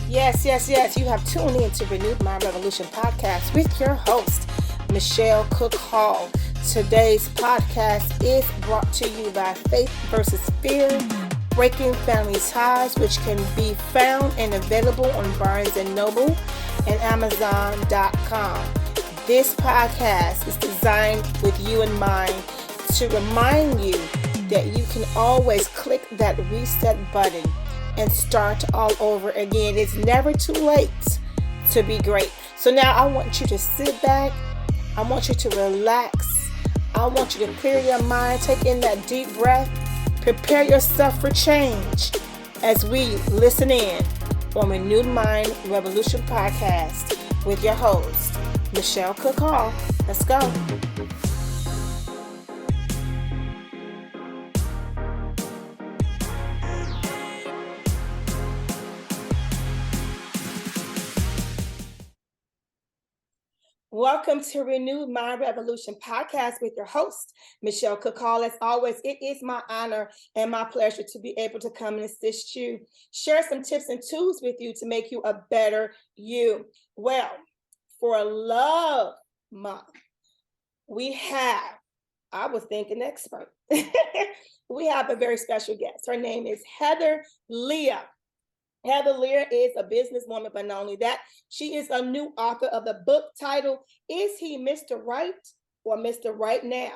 Yes. You have tuned in to Renewed Mind Revolution podcast with your host, Michelle Cook Hall. Today's podcast is brought to you by Faith versus Fear, Breaking Family Ties, which can be found and available on Barnes & Noble and Amazon.com. This podcast is designed with you in mind to remind you that you can always click that reset button and start all over again. It's never too late to be great. So now I want you to sit back. I want you to relax. I want you to clear your mind. Take in that deep breath. Prepare yourself for change as we listen in on Renewed Mind Revolution podcast with your host, Michelle Cook Hall. Let's go. Welcome to Renewed Mind Revolution podcast with your host, Michelle Cook Hall. As always, it is my honor and my pleasure to be able to come and assist you, share some tips and tools with you to make you a better you. Well, for Love Month, I was thinking expert. We have a very special guest. Her name is Heather Leah. Heather Leah is a businesswoman, but not only that, she is a new author of the book titled, Is He Mr. Right or Mr. Right Now?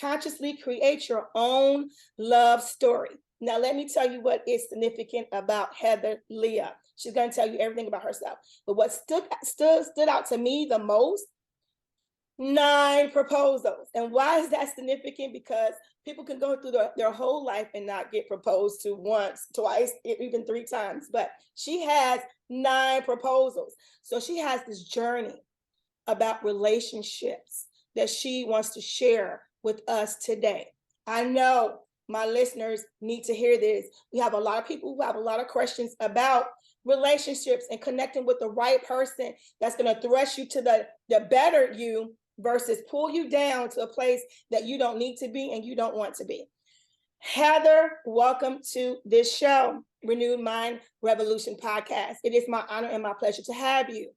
Consciously Create Your Own Love Story. Now, let me tell you what is significant about Heather Leah. She's going to tell you everything about herself. But what stood out to me the most, 9 proposals. And why is that significant? Because people can go through their whole life and not get proposed to once, twice, even 3 times. But she has 9 proposals. So she has this journey about relationships that she wants to share with us today. I know my listeners need to hear this. We have a lot of people who have a lot of questions about relationships and connecting with the right person that's going to thrust you to the better you versus pull you down to a place that you don't need to be and you don't want to be. Heather, welcome to this show, Renewed Mind Revolution podcast. It is my honor and my pleasure to have you.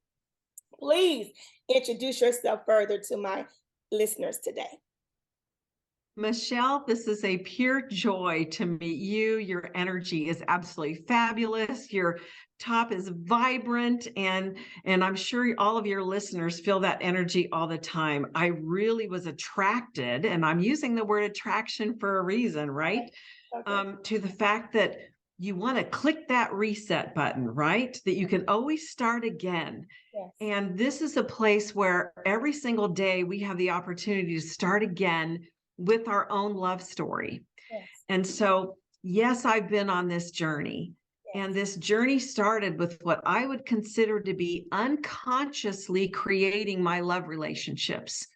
Please introduce yourself further to my listeners today. Michelle, this is a pure joy to meet you. Your energy is absolutely fabulous. Your top is vibrant, and I'm sure all of your listeners feel that energy all the time. I really was attracted, and I'm using the word attraction for a reason, right? Okay. To the fact that you want to click that reset button, right? That you can always start again. Yes. And this is a place where every single day we have the opportunity to start again with our own love story. Yes. And so, yes, I've been on this journey. Yes. And this journey started with what I would consider to be unconsciously creating my love relationships.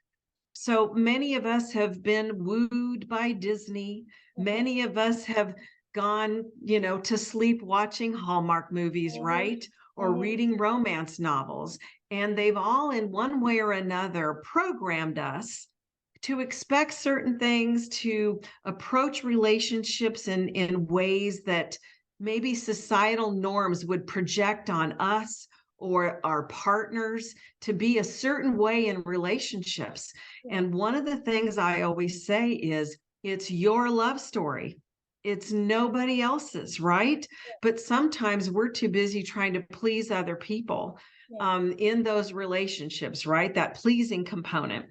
So many of us have been wooed by Disney. Mm-hmm. Many of us have gone, to sleep watching Hallmark movies, mm-hmm. right? Or mm-hmm. reading romance novels. And they've all in one way or another programmed us to expect certain things, to approach relationships in ways that maybe societal norms would project on us or our partners to be a certain way in relationships. And one of the things I always say is, it's your love story. It's nobody else's, right? But sometimes we're too busy trying to please other people in those relationships, right? That pleasing component.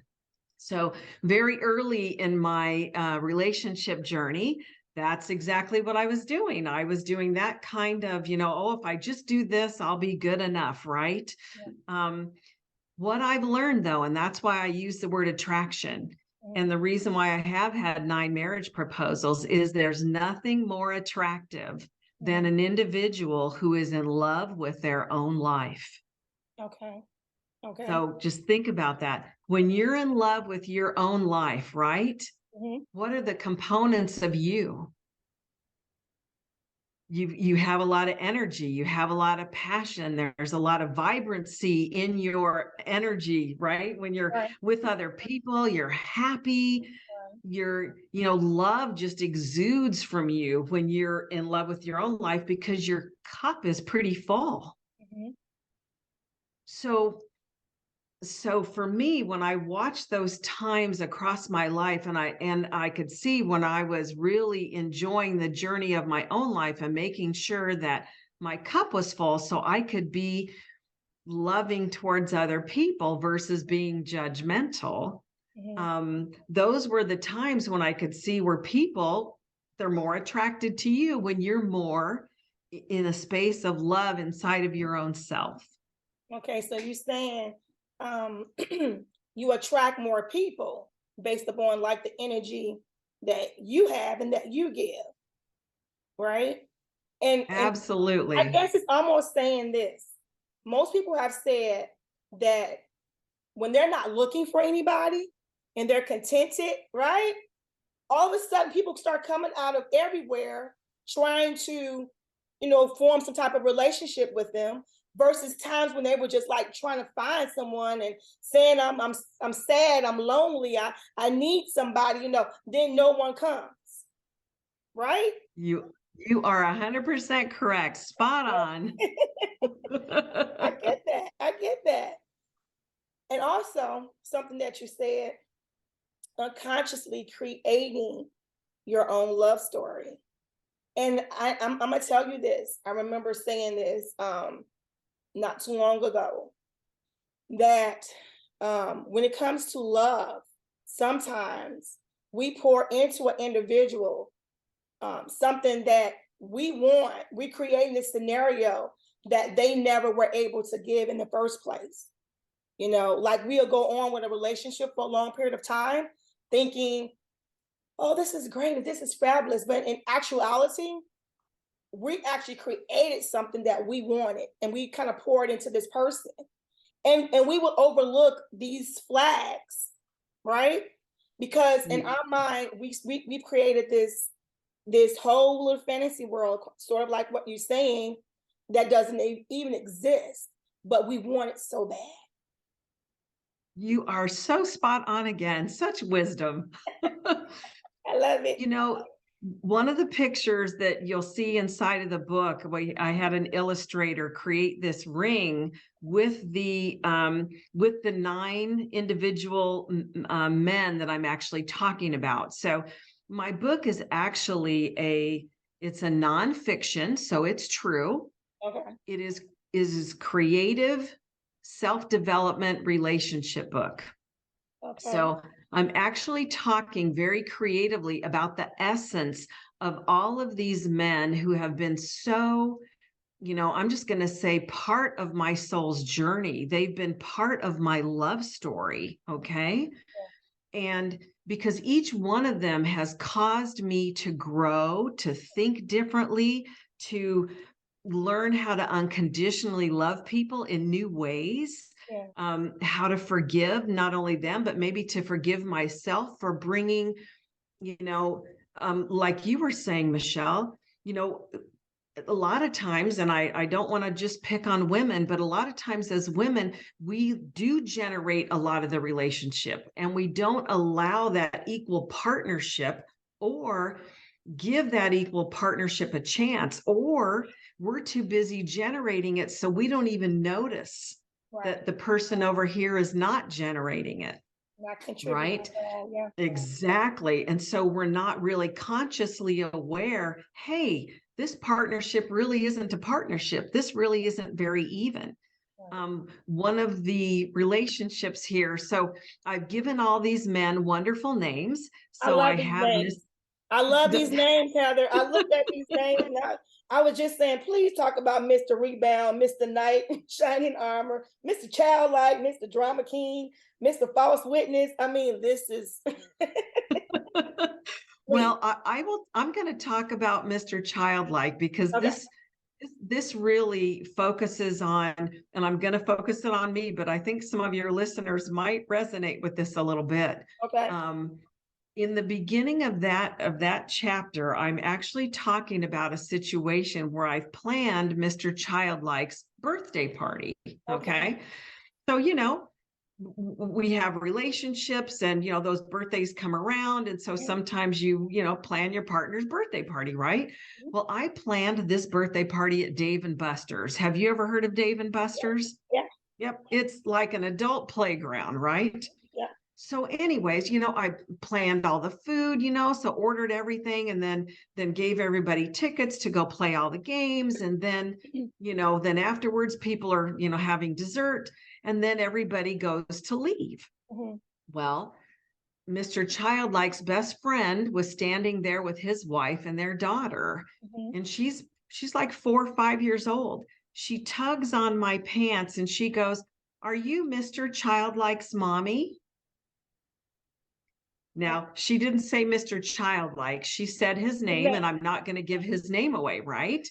So very early in my relationship journey, that's exactly what I was doing. I was doing that kind of, if I just do this, I'll be good enough, right? Yeah. What I've learned, though, and that's why I use the word attraction, and the reason why I have had 9 marriage proposals is there's nothing more attractive than an individual who is in love with their own life. Okay. So just think about that. When you're in love with your own life, right? Mm-hmm. What are the components of you? You have a lot of energy. You have a lot of passion. There's a lot of vibrancy in your energy, right? When you're with other people, you're happy. Love just exudes from you when you're in love with your own life because your cup is pretty full. Mhm. So for me, when I watched those times across my life, and I could see when I was really enjoying the journey of my own life and making sure that my cup was full so I could be loving towards other people versus being judgmental. Mhm. Those were the times when I could see where people, they're more attracted to you when you're more in a space of love inside of your own self. Okay, so you're saying um, you attract more people based upon like the energy that you have and that you give, right? And I Absolutely. guess it's almost saying this. Most people have said that when they're not looking for anybody and they're contented, right? All of a sudden people start coming out of everywhere trying to, form some type of relationship with them versus times when they were just like trying to find someone and saying I'm sad, I'm lonely, I need somebody, then no one comes, right? You are 100% correct. Spot on. I get that. I get that. And also something that you said, unconsciously creating your own love story. And I'm gonna tell you this. I remember saying this not too long ago that when it comes to love, sometimes we pour into an individual something that we want. We create this scenario that they never were able to give in the first place. Like we'll go on with a relationship for a long period of time, thinking, "Oh, this is great, this is fabulous," but in actuality, we actually created something that we wanted and we kind of poured into this person, and we will overlook these flags, right? Because in You, our mind we've created this whole little fantasy world, sort of like what you're saying, that doesn't even exist, but we want it so bad. you are so spot on again. Such wisdom. I love it. You know, one of the pictures that you'll see inside of the book, I had an illustrator create this ring with the 9 individual men that I'm actually talking about. So my book is actually it's a nonfiction, so it's true. Okay. It is creative self-development relationship book. Okay. So I'm actually talking very creatively about the essence of all of these men who have been so, I'm just going to say part of my soul's journey. They've been part of my love story. Okay. And because each one of them has caused me to grow, to think differently, to learn how to unconditionally love people in new ways, Yeah. how to forgive not only them, but maybe to forgive myself for bringing, you know, like you were saying, Michelle, a lot of times, and I don't want to just pick on women, but a lot of times as women, we do generate a lot of the relationship and we don't allow that equal partnership or give that equal partnership a chance, or we're too busy generating it so we don't even notice Right. that the person over here is not generating it, Not contributing right? at all. Yeah. Exactly. And so we're not really consciously aware, hey, this partnership really isn't a partnership. This really isn't very even. Right. One of the relationships here. So I've given all these men wonderful names. I So I love these have names. I love these names, Heather. I looked at these names and I was just saying, please talk about Mr. Rebound, Mr. Knight, Shining Armor, Mr. Childlike, Mr. Drama King, Mr. False Witness. I mean, this is please. Well, I'm going to talk about Mr. Childlike because Okay. this really focuses on, and I'm going to focus it on me, but I think some of your listeners might resonate with this a little bit. Okay. Um, in the beginning of that chapter, I'm actually talking about a situation where I've planned Mr. Childlike's birthday party. Okay. Okay. So, we have relationships, and those birthdays come around, and so sometimes you plan your partner's birthday party, right? Well, I planned this birthday party at Dave and Buster's. Have you ever heard of Dave and Buster's? Yeah. Yep, it's like an adult playground, right? Yeah. So anyways, I planned all the food, so ordered everything, and then gave everybody tickets to go play all the games, and then then afterwards people are having dessert, and then everybody goes to leave. Mhm. Well, Mr. Childlike's best friend was standing there with his wife and their daughter, Mhm. and she's like 4 or 5 years old. She tugs on my pants and she goes, "Are you Mr. Childlike's mommy?" Now, she didn't say Mr. Childlike. She said his name, and I'm not going to give his name away, right?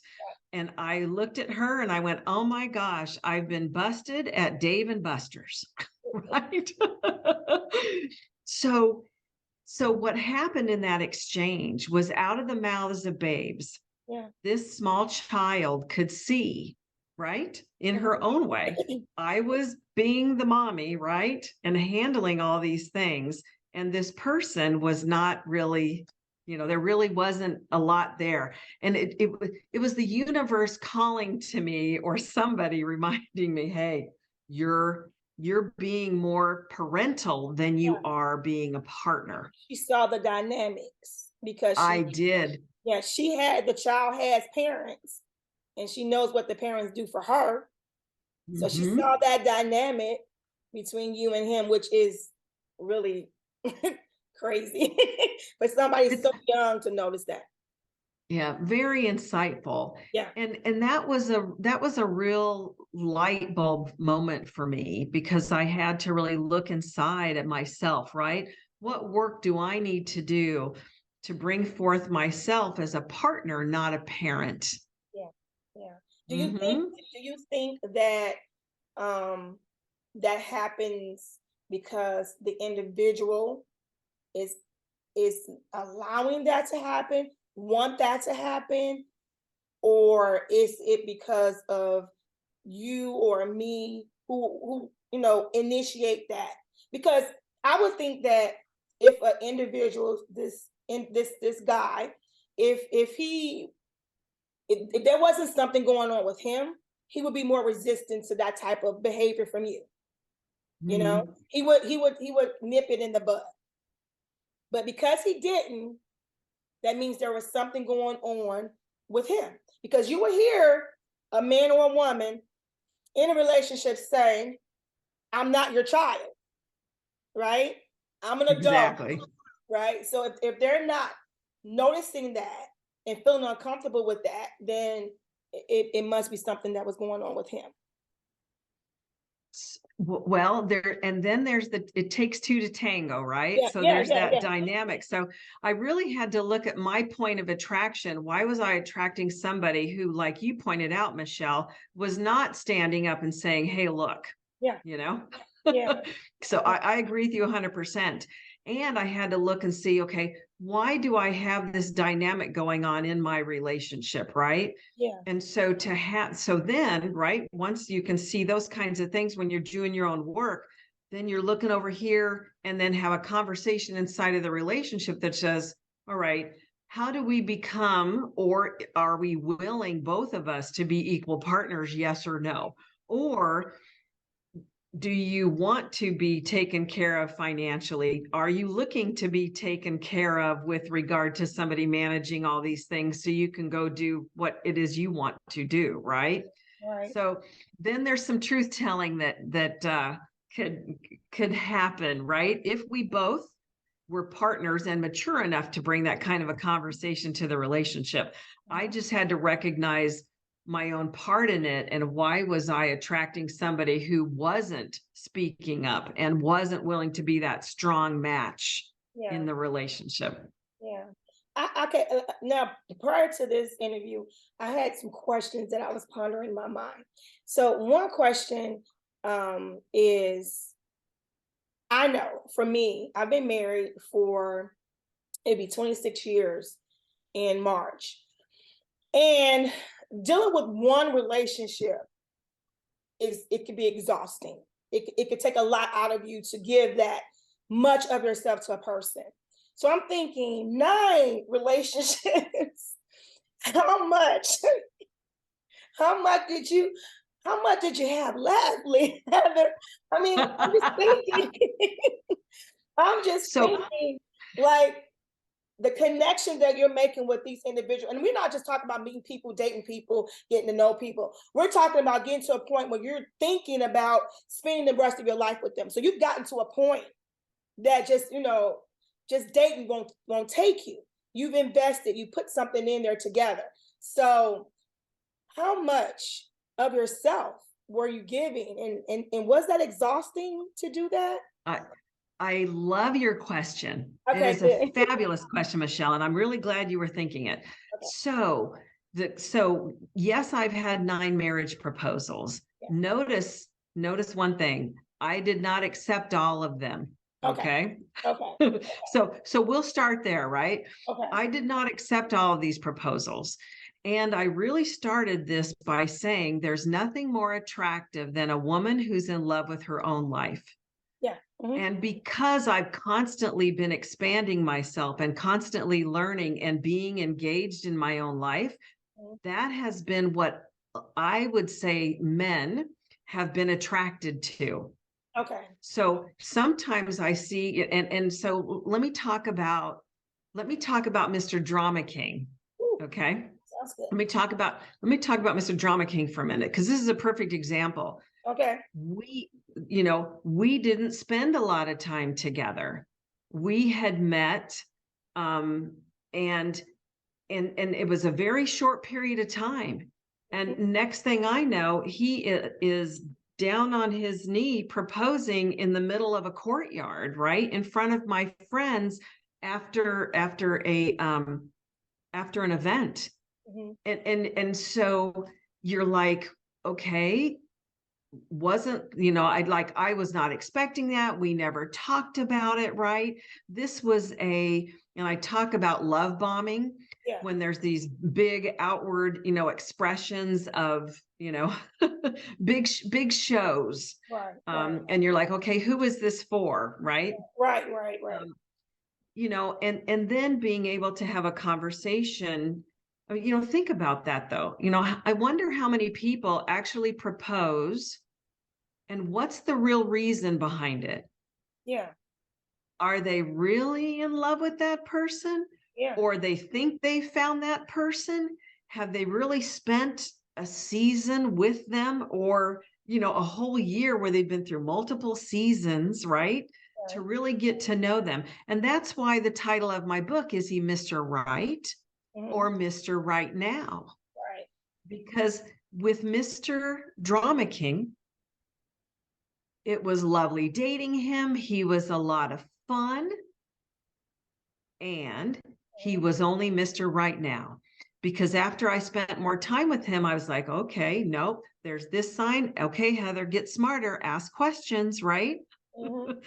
And I looked at her and I went, "Oh my gosh, I've been busted at Dave and Buster's." Right? So what happened in that exchange was, out of the mouths of babes, Yeah. this small child could see, right? In her own way. I was being the mommy, right? And handling all these things. And this person was not really, there really wasn't a lot there. And it was the universe calling to me, or somebody reminding me, hey, you're being more parental than you are being a partner. She saw the dynamics because I did. yeah, the child has parents, and she knows what the parents do for her. So she saw that dynamic between you and him, which is really crazy for somebody so young to notice that. Yeah, very insightful. Yeah. And that was a real light bulb moment for me, because I had to really look inside at myself, right? What work do I need to do to bring forth myself as a partner, not a parent? Yeah. Yeah. Do Mm-hmm. you think that that happens because the individual is allowing that to happen, want that to happen, or is it because of you or me who initiate that? Because I would think that if an individual, this guy, if he if there wasn't something going on with him, he would be more resistant to that type of behavior from you. He would nip it in the bud. But because he didn't, that means there was something going on with him. Because you will hear a man or a woman in a relationship saying, "I'm not your child," right? "I'm an adult," Exactly. right? So if they're not noticing that and feeling uncomfortable with that, then it must be something that was going on with him. Well, and then there's it takes two to tango, right? Yeah, So yeah, there's yeah, that yeah. dynamic. So I really had to look at my point of attraction. Why was I attracting somebody who, like you pointed out, Michelle, was not standing up and saying, "Hey, look," Yeah. Yeah. So I agree with you 100%. And I had to look and see, okay, why do I have this dynamic going on in my relationship, right? Yeah. And so then, right, once you can see those kinds of things when you're doing your own work, then you're looking over here and then have a conversation inside of the relationship that says, all right, how do we become, or are we willing, both of us, to be equal partners? Yes or no? Or do you want to be taken care of financially? Are you looking to be taken care of with regard to somebody managing all these things so you can go do what it is you want to do, right? Right. So then there's some truth telling that could happen, right? If we both were partners and mature enough to bring that kind of a conversation to the relationship. I just had to recognize my own part in it, and why was I attracting somebody who wasn't speaking up and wasn't willing to be that strong match in the relationship. Yeah. Okay. Now, prior to this interview, I had some questions that I was pondering in my mind. So, one question is, I know for me, I've been married for maybe 26 years in March. And dealing with one relationship it can be exhausting. it could take a lot out of you to give that much of yourself to a person. So I'm thinking 9 relationships. How much? How much did you? How much did you have left, Heather? I mean, I'm just thinking. I'm just So thinking, like the connection that you're making with these individuals, and we're not just talking about meeting people, dating people, getting to know people. We're talking about getting to a point where you're thinking about spending the rest of your life with them. So you've gotten to a point that just, just dating won't take you. You've invested, you put something in there together. So how much of yourself were you giving? And was that exhausting to do that? I I love your question. It Okay, is a good. fabulous question, Michelle, and I'm really glad you were thinking it. Okay. So yes, I've had 9 marriage proposals. Yeah. Notice one thing. I did not accept all of them. Okay. Okay. Okay. So we'll start there, right? Okay. I did not accept all of these proposals. And I really started this by saying there's nothing more attractive than a woman who's in love with her own life. Yeah. Mhm. And because I've constantly been expanding myself and constantly learning and being engaged in my own life, Mhm. that has been what I would say men have been attracted to. Okay. So sometimes I see, and so let me talk about Mr. Drama King. Ooh, Okay. sounds good. Let me talk about Mr. Drama King for a minute, because this is a perfect example. Okay. We didn't spend a lot of time together. We had met, um, and it was a very short period of time. And next thing I know, he is down on his knee proposing in the middle of a courtyard, right in front of my friends after an event. Mhm. And so you're like, okay, I was not expecting that. We never talked about it, right? This was and I talk about love bombing Yeah. when there's these big outward, expressions of, big shows. Right. Right. And you're like, okay, who is this for? Right. Right. Right. Right. And then being able to have a conversation. I mean, think about that though. I wonder how many people actually propose and what's the real reason behind it? Yeah. Are they really in love with that person? Yeah. Or they think they found that person? Have they really spent a season with them, or, a whole year where they've been through multiple seasons, right? To Right. really get to know them. And that's why the title of my book is He Mr. Right Mhm. or Mr. Right Now? Right. Because with Mr. Drama King, it was lovely dating him. He was a lot of fun. And he Mhm. was only Mr. Right Now. Because after I spent more time with him, I was like, okay, nope, there's this sign. Okay, Heather, get smarter, ask questions, right? Mhm.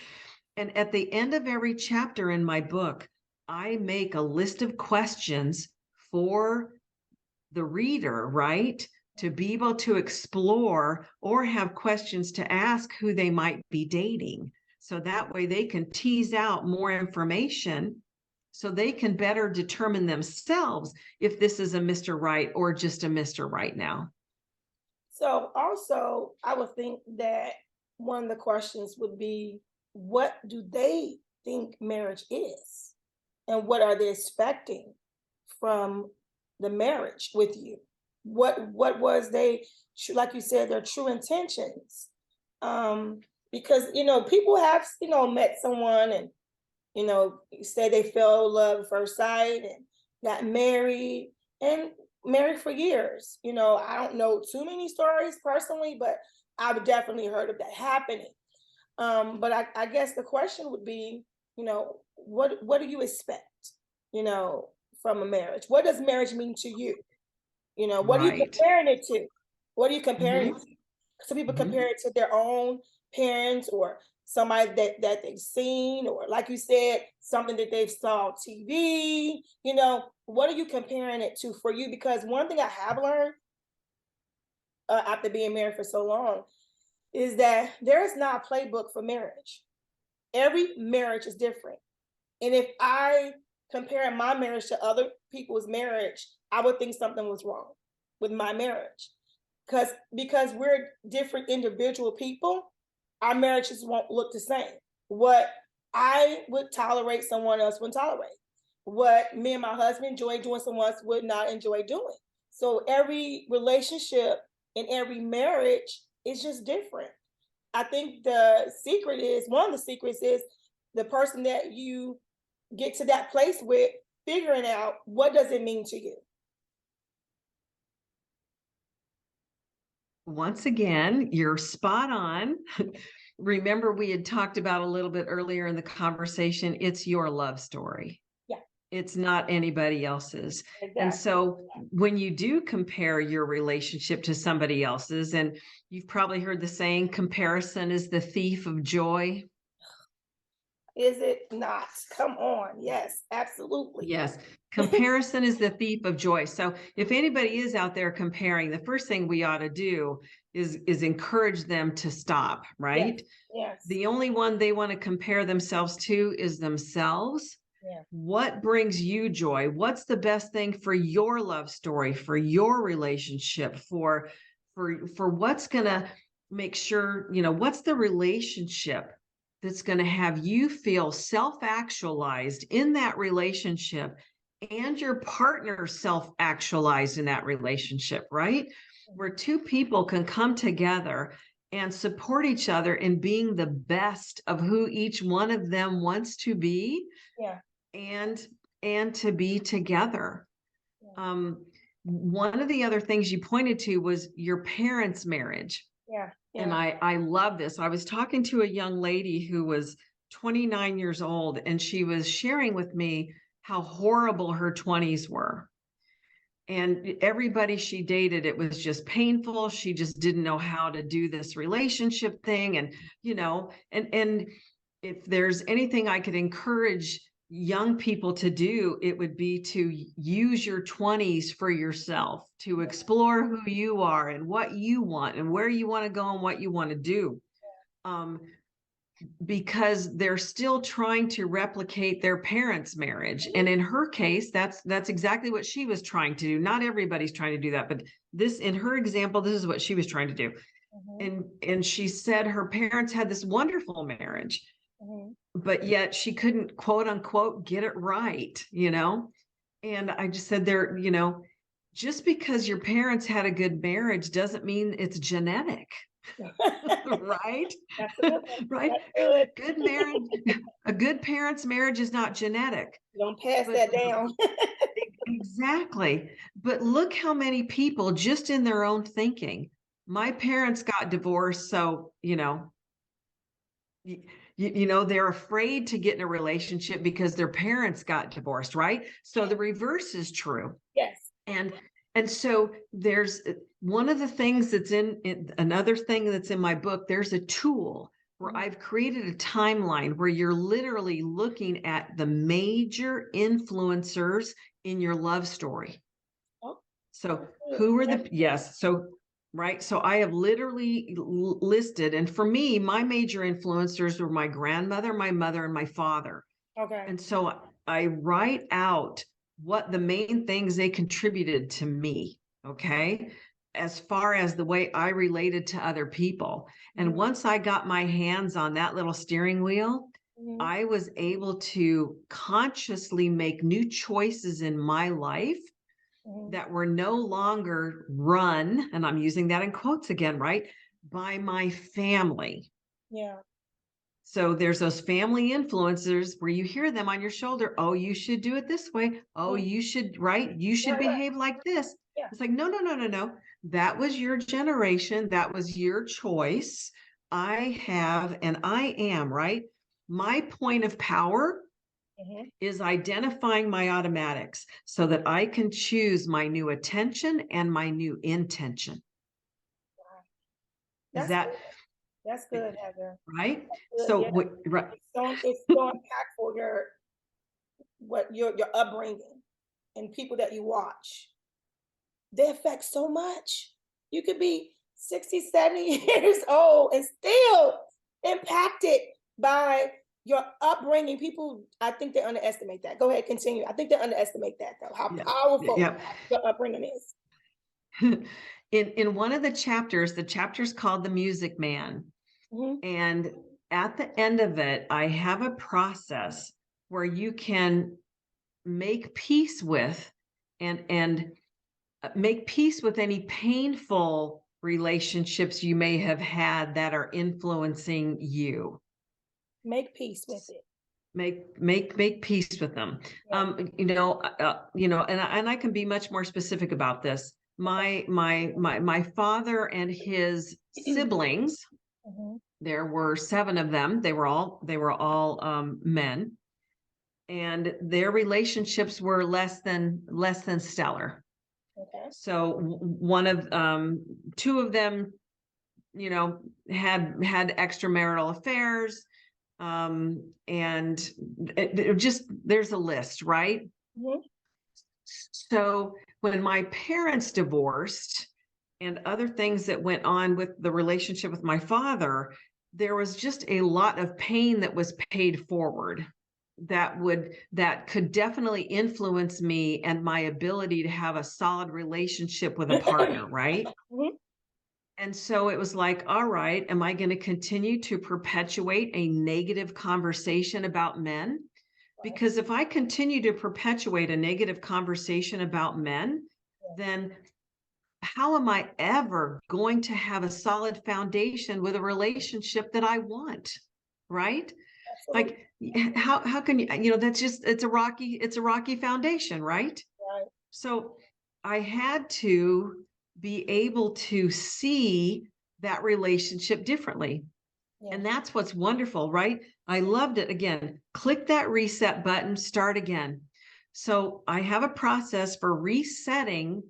And at the end of every chapter in my book, I make a list of questions for the reader, right? To be able to explore or have questions to ask who they might be dating. So that way they can tease out more information so they can better determine themselves if this is a Mr. Right or just a Mr. Right Now. So also, I would think that one of the questions would be, what do they think marriage is? And what are they expecting from the marriage with you? What was like you said, their true intentions? Because people have met someone and say they fell in love at first sight and got married and married for years. I don't know too many stories personally, but I've definitely heard of that happening. But I guess the question would be, what do you expect, you know, from a marriage? What does marriage mean to you? What are you Right. comparing it to? What are you comparing Mm-hmm. it to? Some people Mm-hmm. compare it to their own parents or somebody that they've seen, or like you said, something that they've saw on TV. What are you comparing it to for you? Because one thing I have learned after being married for so long is that there is not a playbook for marriage. Every marriage is different. And if I compare my marriage to other people's marriage, I would think something was wrong with my marriage. Because we're different individual people, our marriages won't look the same. What I would tolerate, someone else wouldn't tolerate. What me and my husband enjoy doing, someone else would not enjoy doing. So every relationship and every marriage is just different. I think the secret is, one of the secrets is the person that you get to that place with, figuring out what does it mean to you. Once again, you're spot on. Remember, we had talked about a little bit earlier in the conversation, it's your love story. Yeah. It's not anybody else's. Exactly. And so when you do compare your relationship to somebody else's, and you've probably heard the saying, comparison is the thief of joy. Is it not? Come on. Yes, absolutely. Yes. Comparison is the thief of joy. So if anybody is out there comparing, the first thing we ought to do is encourage them to stop, right? Yes. The only one they want to compare themselves to is themselves. Yeah. What brings you joy? What's the best thing for your love story, for your relationship, for what's going to make sure, what's the relationship that's going to have you feel self-actualized in that relationship and your partner self-actualized in that relationship, right? Where two people can come together and support each other in being the best of who each one of them wants to be. Yeah. And to be together. Yeah. One of the other things you pointed to was your parents' marriage. Yeah. And I love this. I was talking to a young lady who was 29 years old, and she was sharing with me how horrible her 20s were. And everybody she dated, it was just painful. She just didn't know how to do this relationship thing. And, and if there's anything I could encourage young people to do, it would be to use your 20s for yourself, to explore who you are and what you want and where you want to go and what you want to do. Because they're still trying to replicate their parents' marriage. And in her case, that's exactly what she was trying to do. Not everybody's trying to do that, but this, in her example, this is what she was trying to do. Mm-hmm. And she said her parents had this wonderful marriage. Mm-hmm. But yet she couldn't, quote unquote, get it right, And I just said there, just because your parents had a good marriage doesn't mean it's genetic. Right? Right? Good marriage, a good parent's marriage is not genetic. Don't pass that down. Exactly. But look how many people just in their own thinking, my parents got divorced, so, they're afraid to get in a relationship because their parents got divorced, right? So the reverse is true. Yes. And so there's one of the things that's in another thing that's in my book, there's a tool where I've created a timeline where you're literally looking at the major influencers in your love story. Oh. So who are right. So I have literally listed, and for me, my major influencers were my grandmother, my mother, and my father. Okay. And so I write out what the main things they contributed to me. Okay. As far as the way I related to other people. And once I got my hands on that little steering wheel, I was able to consciously make new choices in my life that were no longer run, and I'm using that in quotes again, right, by my family. Yeah. So there's those family influencers where you hear them on your shoulder. Oh, you should do it this way. Oh, you should, right? You should behave like this. Yeah. It's like, no. That was your generation. That was your choice. I have, and I am, right? My point of power is identifying my automatics so that I can choose my new attention and my new intention. Wow. That's good, Heather. Right? Good. So right. It's so impactful, your upbringing and people that you watch. They affect so much. You could be 60, 70 years old and still impacted by your upbringing. People, I think they underestimate that. Go ahead, continue. I think they underestimate that, though, how Yeah. powerful Yep. your upbringing is. In one of the chapter's called The Music Man. Mhm. And at the end of it, I have a process where you can make peace with and make peace with any painful relationships you may have had that are influencing you. Make peace with it. Make peace with them. Yeah. And I can be much more specific about this. My father and his siblings, Mhm. there were 7 of them. They were all men, and their relationships were less than stellar. Okay. So one of 2 of them, had extramarital affairs, and it just, there's a list, right? Mhm. So when my parents divorced and other things that went on with the relationship with my father, there was just a lot of pain that was paid forward that could definitely influence me and my ability to have a solid relationship with a partner, right? Mhm. And so it was like, all right, am I going to continue to perpetuate a negative conversation about men? Because if I continue to perpetuate a negative conversation about men, then how am I ever going to have a solid foundation with a relationship that I want? Right? Absolutely. Like how can you, that's just, it's a rocky foundation, right? Right. So I had to be able to see that relationship differently. Yeah. And that's what's wonderful, right? I loved it. Again, click that reset button, start again. So I have a process for resetting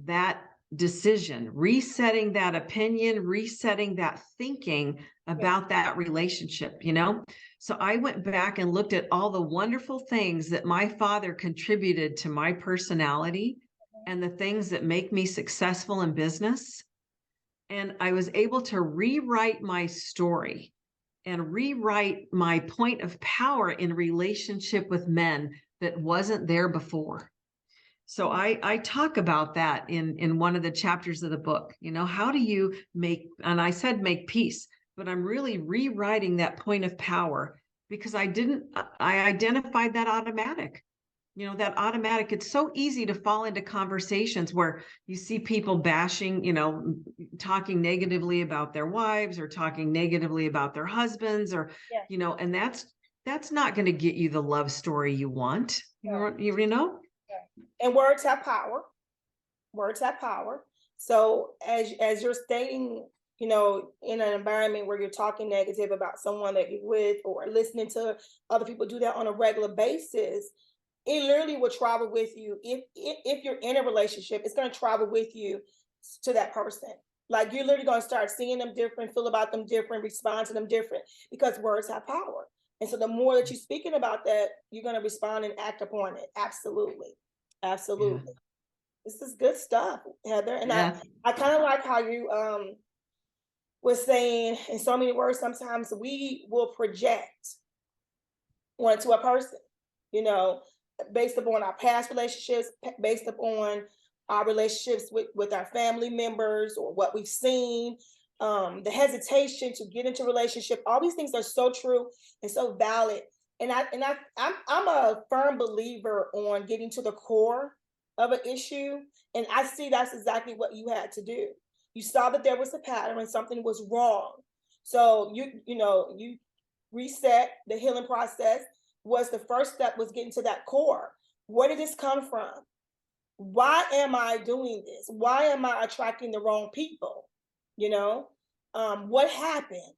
that decision, resetting that opinion, resetting that thinking about that relationship, So I went back and looked at all the wonderful things that my father contributed to my personality and the things that make me successful in business. And I was able to rewrite my story and rewrite my point of power in relationship with men that wasn't there before. So I talk about that in one of the chapters of the book. How do you and I said make peace, but I'm really rewriting that point of power because I identified that automatic. It's so easy to fall into conversations where you see people bashing, talking negatively about their wives or talking negatively about their husbands or, Yeah. and that's not going to get you the love story you want. No. You know? And words have power. Words have power. So as you're stating, in an environment where you're talking negative about someone that you're with or listening to other people do that on a regular basis, it literally will travel with you. If you're in a relationship, it's going to travel with you to that person. Like you're literally going to start seeing them different, feel about them different, respond to them different because words have power. And so the more that you're speaking about that, you're going to respond and act upon it. Absolutely. Yeah. Absolutely. This is good stuff, Heather. And I, Yeah. I kind of like how you was saying in so many words, sometimes we will project onto a person, you know, based upon our past relationships, based upon our relationships with our family members or what we've seen, the hesitation to get into a relationship. All these things are so true and so valid. I'm a firm believer on getting to the core of an issue. And I see that's exactly what you had to do. You saw that there was a pattern and something was wrong. So you reset the healing process was the first step was getting to that core. Where did this come from? Why am I doing this? Why am I attracting the wrong people? What happened?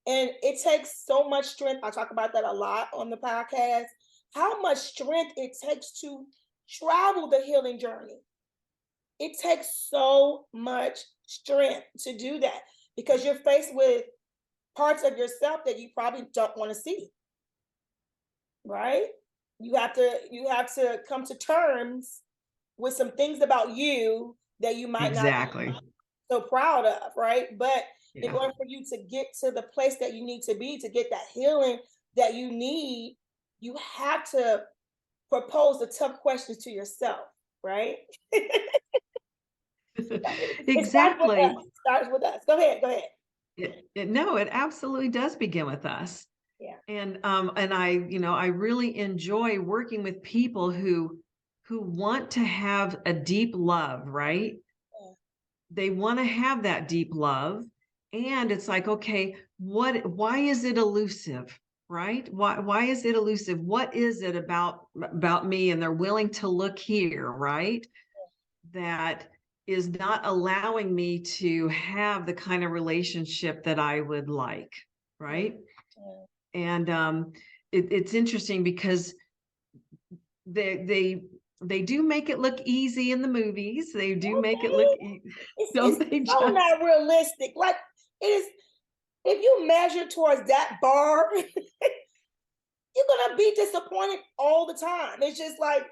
And it takes so much strength. I talk about that a lot on the podcast. How much strength it takes to travel the healing journey. It takes so much strength to do that because you're faced with parts of yourself that you probably don't want to see, right? You have to come to terms with some things about you that you might not Exactly. so proud of, right? But in Yeah. order for you to get to the place that you need to be, to get that healing that you need, you have to propose the tough questions to yourself, right? It starts with us. Exactly. It starts with us. Go ahead. Go ahead. No, it absolutely does begin with us. Yeah. And I, I really enjoy working with people who want to have a deep love, right? Yeah. They want to have that deep love. And it's like, okay, why is it elusive? Right? Why is it elusive? What is it about me? And they're willing to look here, right? That is not allowing me to have the kind of relationship that I would like, Yeah. right? Yeah. And it's interesting because they do make it look easy in the movies. They do make it look, Okay. don't they It's so just? not realistic. Like it is, if you measure towards that bar, you're gonna be disappointed all the time. It's just like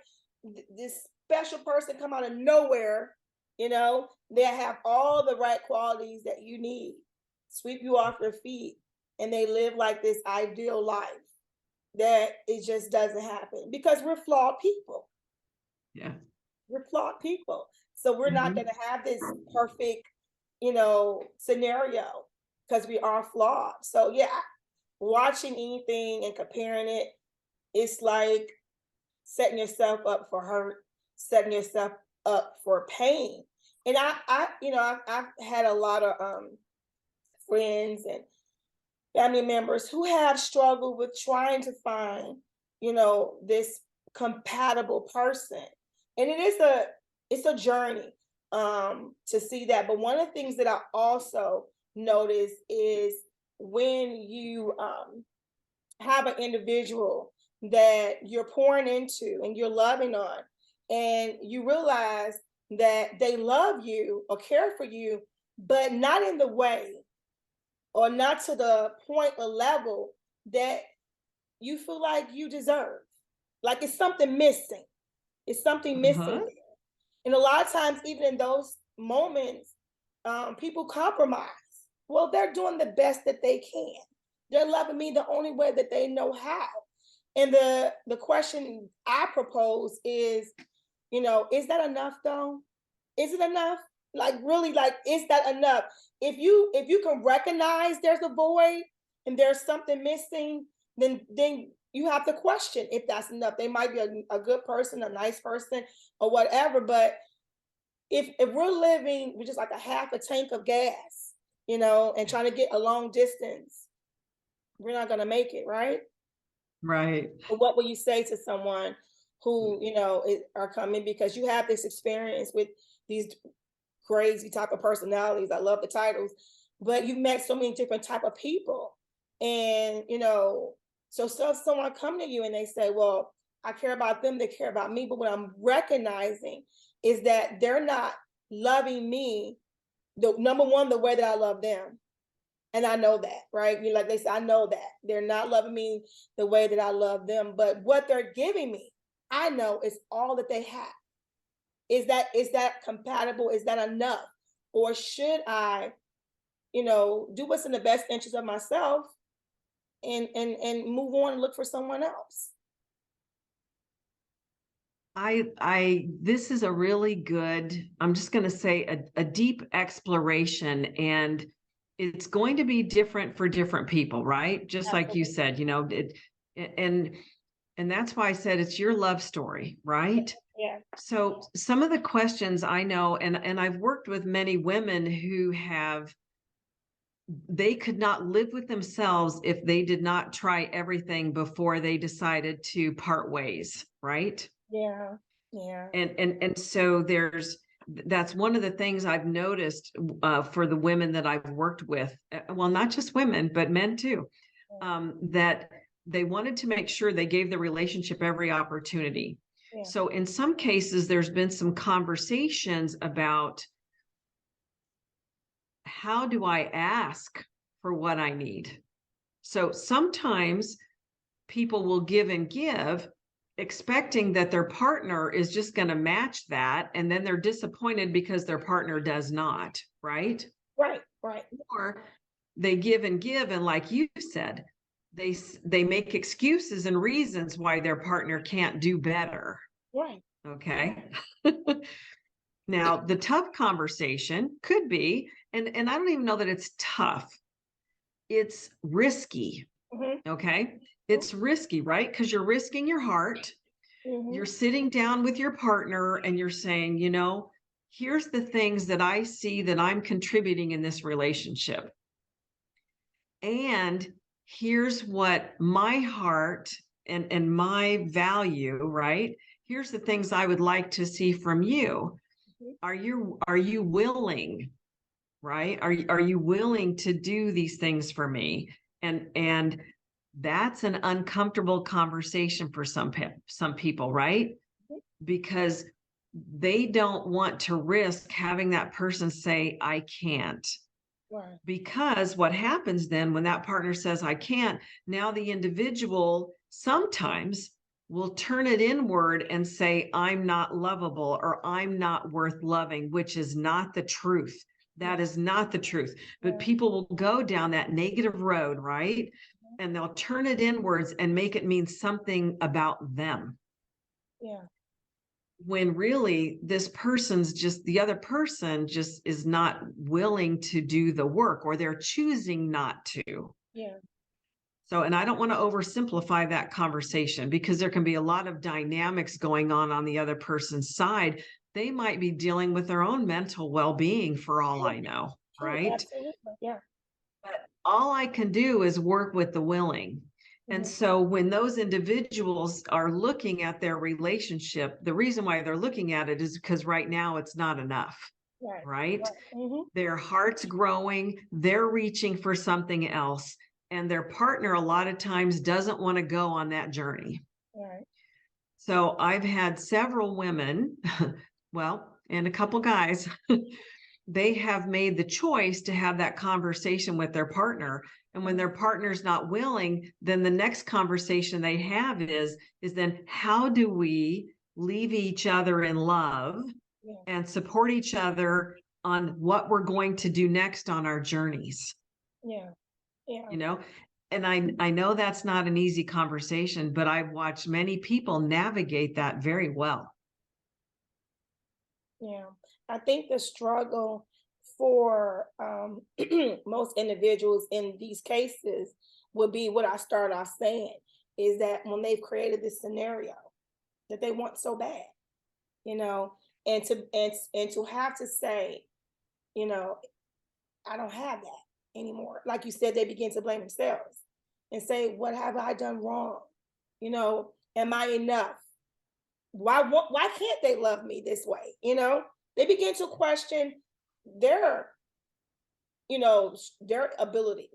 this special person come out of nowhere, they have all the right qualities that you need, sweep you off your feet, and they live like this ideal life that it just doesn't happen because we're flawed people. Yeah. We're flawed people. So we're not Mhm. gonna have this perfect, scenario because we are flawed. So yeah, watching anything and comparing it, it's like setting yourself up for hurt, setting yourself up for pain. And I've had a lot of friends and family members who have struggled with trying to find, this compatible person. And it's a journey to see that. But one of the things that I also notice is when you have an individual that you're pouring into and you're loving on, and you realize that they love you or care for you, but not in the way or not to the point or level that you feel like you deserve. Like it's something missing. It's something missing Uh-huh. there. And a lot of times, even in those moments, people compromise. Well, they're doing the best that they can. They're loving me the only way that they know how. And the question I propose is that enough though? Is it enough? Like really, like, is that enough? If you can recognize there's a void and there's something missing, then you have to question if that's enough. They might be a good person, a nice person, or whatever. But if we're living with just like a half a tank of gas, and trying to get a long distance, we're not gonna make it, right? Right. But what will you say to someone who, are coming because you have this experience with these crazy type of personalities? I love the titles, but you've met so many different type of people. And, so someone come to you and they say, well, I care about them, they care about me. But what I'm recognizing is that they're not loving me, the number one, the way that I love them. And I know that, right? Like they say, I know that they're not loving me the way that I love them, but what they're giving me, I know is all that they have. Is that compatible? Is that enough? Or should I, do what's in the best interest of myself and move on and look for someone else? This is a really good, I'm just going to say a deep exploration, and it's going to be different for different people, right? Just like you Absolutely. said, and and that's why I said it's your love story, right? Yeah. So some of the questions I know, and I've worked with many women who they could not live with themselves if they did not try everything before they decided to part ways, right? Yeah. Yeah. And so that's one of the things I've noticed for the women that I've worked with. Well, not just women, but men too. That they wanted to make sure they gave the relationship every opportunity. Yeah. So in some cases, there's been some conversations about how do I ask for what I need? So sometimes people will give and give, expecting that their partner is just going to match that, and then they're disappointed because their partner does not, right? Right, right, Or they give, and like you said, they make excuses and reasons why their partner can't do better. right. Okay. Now, the tough conversation could be, and I don't even know that it's tough. It's risky. Mhm, Okay. It's risky, right? Because you're risking your heart. You're mhm, sitting down with your partner and you're saying, here's the things that I see that I'm contributing in this relationship. And here's what my heart and my value, right? Here's the things I would like to see from you. mhm. Are you willing, right? Are you willing to do these things for me? And that's an uncomfortable conversation for some people, right? Because they don't want to risk having that person say, I can't. Right, Because what happens then when that partner says, I can't, now the individual sometimes will turn it inward and say, I'm not lovable or I'm not worth loving, which is not the truth. yeah, That is not the truth. But yeah, people will go down that negative road, right? And they'll turn it inwards and make it mean something about them, yeah, when really the other person just is not willing to do the work, or they're choosing not to. yeah, So, and I don't want to oversimplify that conversation, because there can be a lot of dynamics going on the other person's side. They might be dealing with their own mental well-being for all true, I know, true, right? absolutely, yeah. But all I can do is work with the willing. And Mhm, so when those individuals are looking at their relationship, the reason why they're looking at it is because right now it's not enough, right, right? right, mhm, Their heart's growing, they're reaching for something else, and their partner a lot of times doesn't want to go on that journey. right, So I've had several women, well, and a couple guys, they have made the choice to have that conversation with their partner. And when mhm, their partner's not willing, then the next conversation they have is then how do we leave each other in love yeah, and support each other on what we're going to do next on our journeys, yeah, yeah, you know? And I know that's not an easy conversation, but I've watched many people navigate that very well. yeah. I think the struggle for most individuals in these cases would be what I started off saying, is that when they've created this scenario that they want so bad, you know, and to have to say, you know, I don't have that anymore. Like you said, they begin to blame themselves and say, what have I done wrong? You know, am I enough? Why can't they love me this way? You know, they begin to question their, their ability,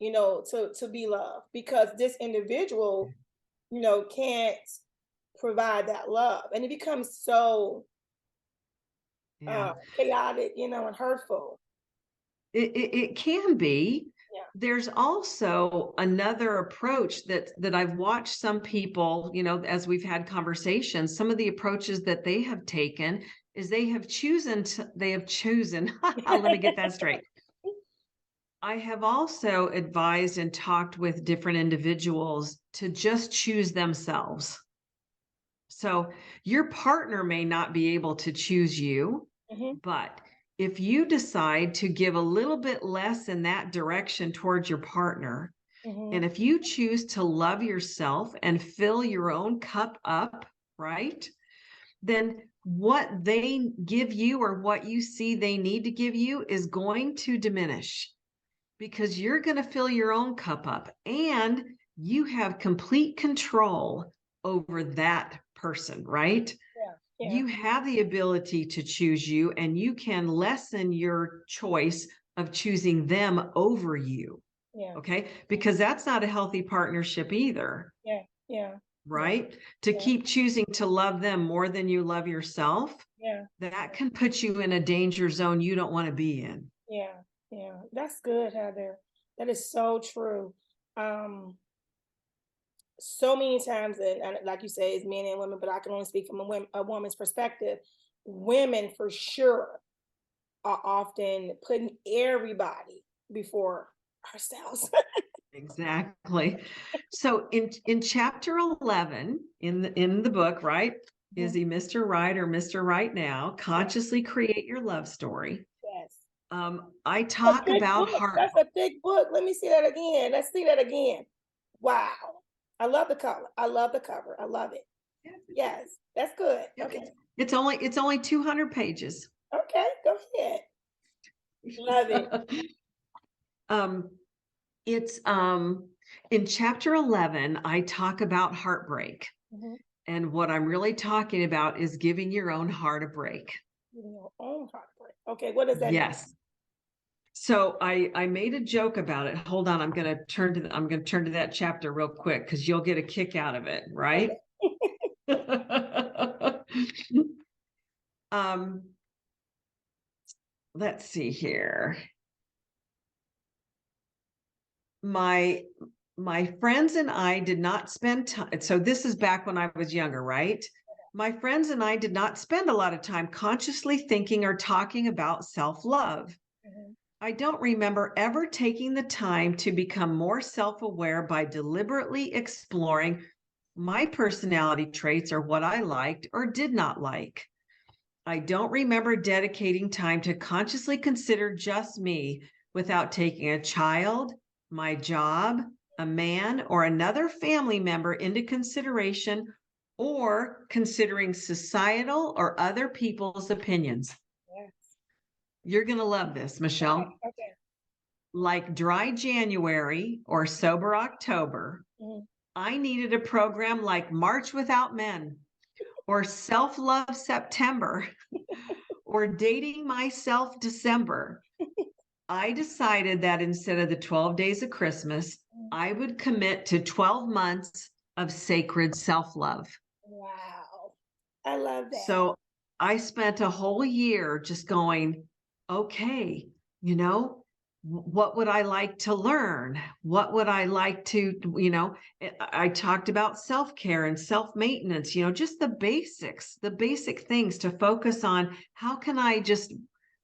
to be loved, because this individual, can't provide that love. And it becomes so Yeah. chaotic, and hurtful. It can be. Yeah. There's also another approach that I've watched some people, as we've had conversations, some of the approaches that they have taken is they have chosen, let me get that straight. I have also advised and talked with different individuals to just choose themselves. So your partner may not be able to choose you, Hmm. but if you decide to give a little bit less in that direction towards your partner, Hmm. and if you choose to love yourself and fill your own cup up, right? Then what they give you or what you see they need to give you is going to diminish, because you're going to fill your own cup up and you have complete control over that person, right? Yeah. Yeah. You have the ability to choose you, and you can lessen your choice of choosing them over you. Yeah. Okay. Because that's not a healthy partnership either, Yeah. Yeah. Yeah. right? To Yeah. keep choosing to love them more than you love yourself, Yeah. that can put you in a danger zone you don't want to be in. Yeah. Yeah. That's good, Heather. That is so true. Um, so many times, and like you say, it's men and women, but I can only speak from a woman's perspective. Women for sure are often putting everybody before ourselves. Exactly. So in chapter 11 in the book, right? Is Mhm. he Mr. Right or Mr. Right now? Yeah. Consciously create your love story. Yes. I A talk big about book. heart. That's a big book. Let me see that again. Let's see that again. Wow. I love the color. I love the cover. I love it. Yes, that's good. Yep, Okay. it's only 200 pages. Okay, go ahead. Love it. um, it's in chapter 11, I talk about heartbreak. Mhm. And what I'm really talking about is giving your own heart a break. Your own heartbreak. Okay, what does that mean? Yes. So I made a joke about it. Hold on, I'm gonna turn to that chapter real quick because you'll get a kick out of it, right? Okay. um, let's see here. My my friends and I did not spend time. So this is back when I was younger, right? My friends and I did not spend a lot of time consciously thinking or talking about self-love. Mhm. I don't remember ever taking the time to become more self aware by deliberately exploring my personality traits or what I liked or did not like. I don't remember dedicating time to consciously consider just me without taking a child, my job, a man, or another family member into consideration or considering societal or other people's opinions. Yes. You're going to love this, Right. Michelle. Okay. Like dry January or sober October, Mhm. I needed a program like March Without Men or Self Love September or Dating Myself December. I decided that instead of the 12 days of Christmas, Mhm. I would commit to 12 months of sacred self love. Wow. I love that. So I spent a whole year just going, okay, you know, what would I like to learn? What would I like to, I talked about self care and self maintenance, just the basic things to focus on. How can I just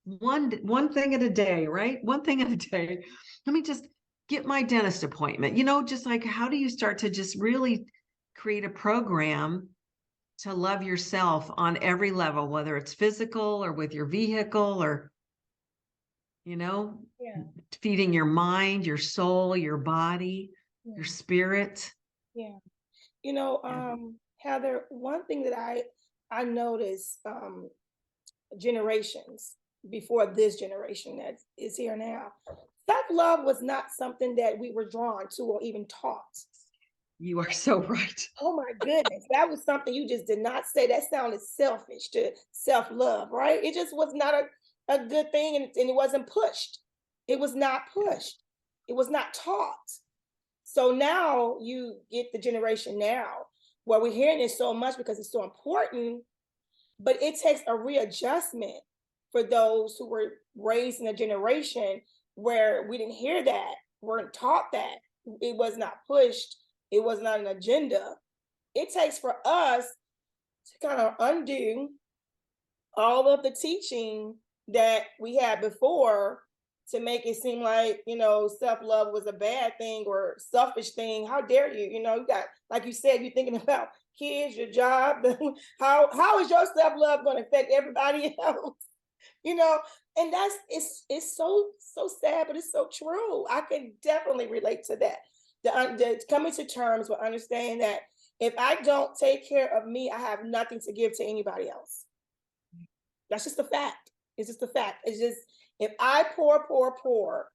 one thing at a day, right? One thing at a day. Let me just get my dentist appointment, just like how do you start to just really create a program to love yourself on every level, whether it's physical or with your vehicle or, you know, Yeah. feeding your mind, your soul, your body, Yeah. your spirit. Yeah. Yeah. Heather, one thing that I noticed generations before this generation that is here now, self-love was not something that we were drawn to or even taught. You are so right. Oh my goodness, that was something you just did not say. That sounded selfish to self-love, right? It just was not a good thing, and it wasn't pushed. It was not pushed. It was not taught. So now you get the generation now where we're hearing it so much because it's so important, but it takes a readjustment for those who were raised in a generation where we didn't hear that, weren't taught that, it was not pushed, it was not an agenda. It takes for us to kind of undo all of the teaching that we had before to make it seem like self-love was a bad thing or selfish thing. How dare you? You got, like you said, you're thinking about kids, your job. How is your self-love going to affect everybody else? you know and it's so sad, but it's so true. I can definitely relate to that. The coming to terms with understanding that if I don't take care of me, I have nothing to give to anybody else. That's just a fact. It's just a fact. It's just, if I pour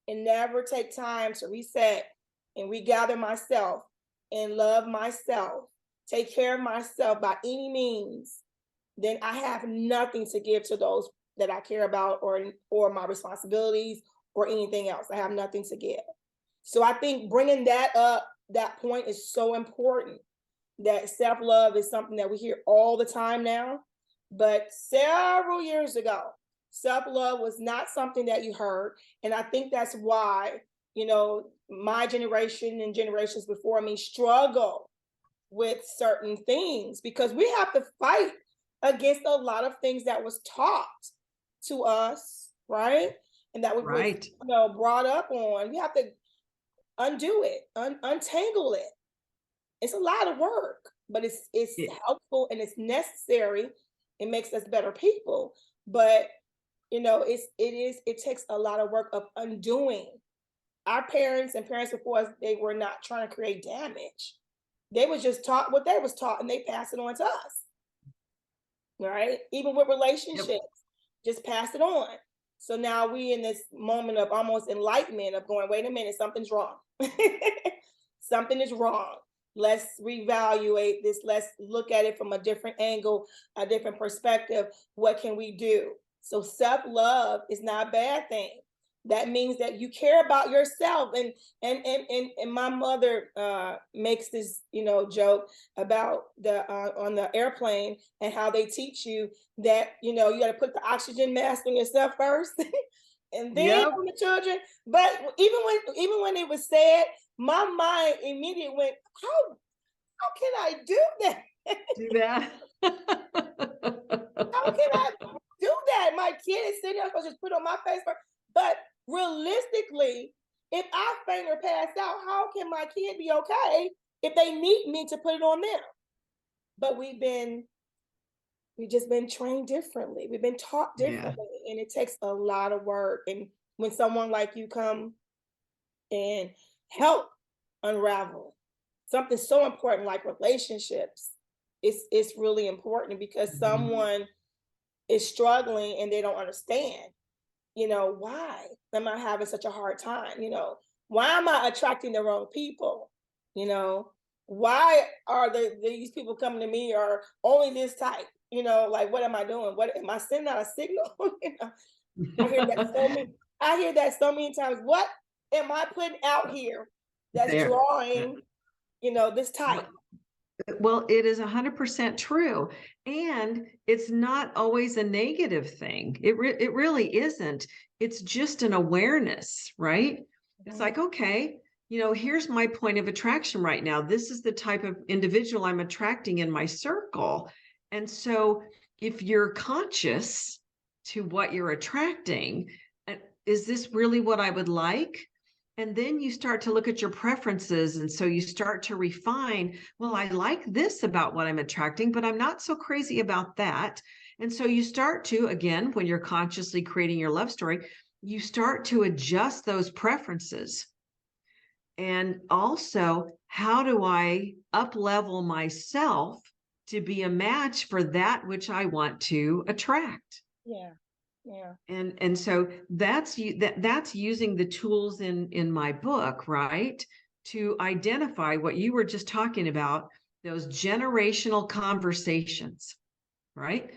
and never take time to reset and regather myself and love myself, take care of myself by any means, then I have nothing to give to those that I care about, or my responsibilities or anything else. I have nothing to give. So I think bringing that up, that point is so important. That self love is something that we hear all the time now, but several years ago, self love was not something that you heard, and I think that's why my generation and generations before me struggle with certain things because we have to fight against a lot of things that was taught to us, right? And that we was, Right. brought up on. We have to undo it, untangle it. It's a lot of work, but it's It- helpful and it's necessary. It makes us better people. But it takes a lot of work of undoing. Our parents and parents before us, they were not trying to create damage. They was just taught what they was taught and they pass it on to us. Right? Even with Yep. relationships, just pass it on. So now we in this moment of almost enlightenment of going, wait a minute, something's wrong. Something is wrong. Let's reevaluate this. Let's look at it from a different angle, a different perspective. What can we do? So self-love is not a bad thing. That means that you care about yourself. And my mother makes this, joke about the on the airplane and how they teach you that, you got to put the oxygen mask on yourself first and then Yep. on the children. But even when it was said, my mind immediately went, how can I do that? Do that. How can I do that? My kid is sitting there, I'm supposed to just put on my face first. But realistically, if I faint or pass out, how can my kid be okay if they need me to put it on them? But we've just been trained differently. We've been taught Yeah. differently, and it takes a lot of work. And when someone like you come and help unravel something so important like relationships, it's really important because Mhm. someone is struggling and they don't understand, why am I having such a hard time? Why am I attracting the wrong people? Why are these people coming to me are only this type? Like what am I doing? What am I sending out a signal? I hear that so many, I hear that so many times. What am I putting out here that's There. drawing, this type? Well, it is 100% true. And it's not always a negative thing. It really isn't. It's just an awareness, right? It's like, okay, here's my point of attraction right now. This is the type of individual I'm attracting in my circle. And so if you're conscious to what you're attracting, is this really what I would like? And then you start to look at your preferences. And so you start to refine, well, I like this about what I'm attracting, but I'm not so crazy about that. And so you start to, again, when you're consciously creating your love story, you start to adjust those preferences. And also, how do I up level myself to be a match for that which I want to attract? Yeah. Yeah. And so that's that's using the tools in my book, right, to identify what you were just talking about, those generational conversations, right?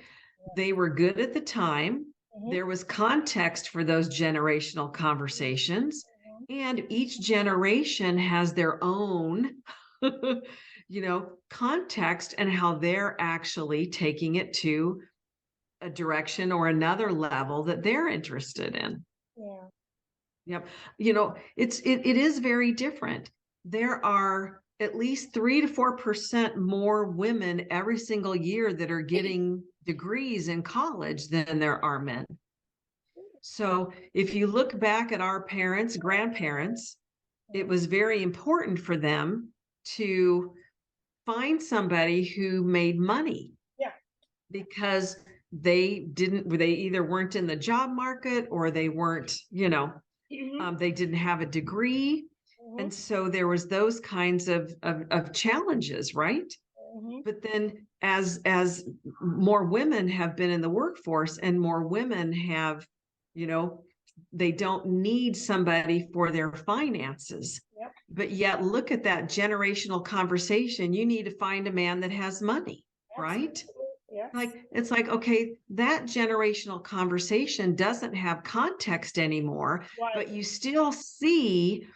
They were good at the time. Mhm. There was context for those generational conversations, Mhm. and each generation has their own context and how they're actually taking it to a direction or another level that they're interested in. Yeah. Yep. It is very different. There are at least 3 to 4% more women every single year that are getting degrees in college than there are men. So if you look back at our parents, grandparents, it was very important for them to find somebody who made money Yeah. because they either weren't in the job market or they weren't, Mhm. they didn't have a degree. Mhm. And so there was those kinds of challenges, right? Mhm. But then as more women have been in the workforce and more women have, you know, they don't need somebody for their finances. Yep. But yet look at that generational conversation. You need to find a man that has money, right? Absolutely. Yes. Like it's like, okay, that generational conversation doesn't have context anymore, Right. but you still see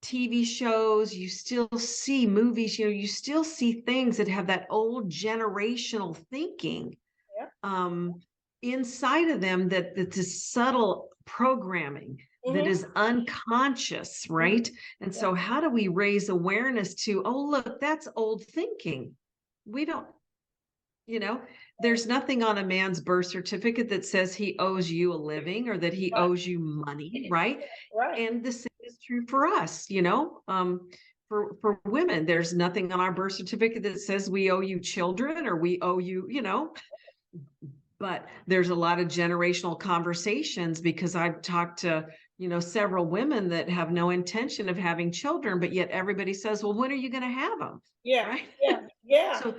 TV shows, you still see movies, you still see things that have that old generational thinking Yep. um, inside of them, that's this subtle programming. that Mhm. is unconscious, right? And Yeah. so how do we raise awareness to, oh, look, that's old thinking. We don't, you know, there's nothing on a man's birth certificate that says he owes you a living or that he Right. owes you money, right? Right. And the same is true for us, for women, there's nothing on our birth certificate that says we owe you children or we owe you, but there's a lot of generational conversations because I've talked to, several women that have no intention of having children, but yet everybody says, well, when are you going to have them? Yeah. Right. Yeah. Yeah. So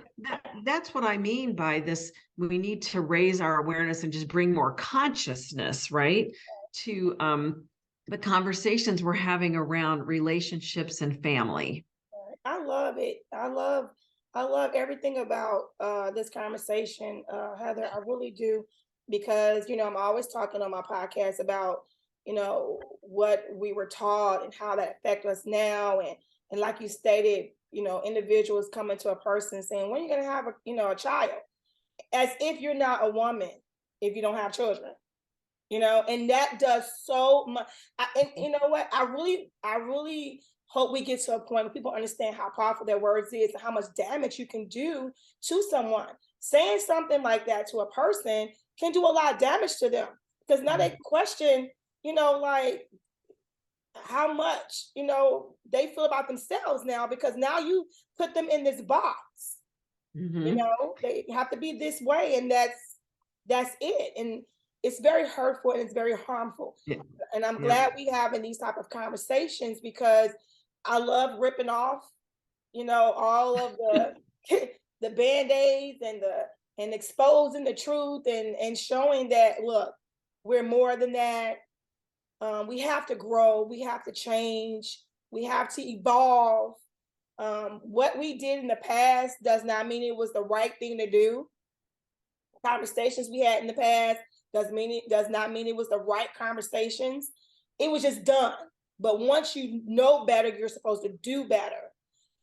that's what I mean by this. We need to raise our awareness and just bring more consciousness, right, to the conversations we're having around relationships and family. I love it. I love everything about this conversation, Heather. I really do, because I'm always talking on my podcast about what we were taught and how that affects us now, and like you stated, individuals coming to a person saying, "When are you going to have a child?" As if you're not a woman if you don't have children. And that does so much. And you know what? I really hope we get to a point where people understand how powerful their words is and how much damage you can do to someone. Saying something like that to a person can do a lot of damage to them, because now they question, like how much, they feel about themselves now, because now you put them in this box. Mhm. They have to be this way, and that's it. And it's very hurtful and it's very harmful. Yeah. And I'm Yeah. glad we having these type of conversations, because I love ripping off, all of the the band-aids and exposing the truth, and showing that, look, we're more than that. We have to grow, we have to change, we have to evolve. What we did in the past does not mean it was the right thing to do. Conversations we had in the past does not mean it was the right conversations. It was just done. But once you know better, you're supposed to do better.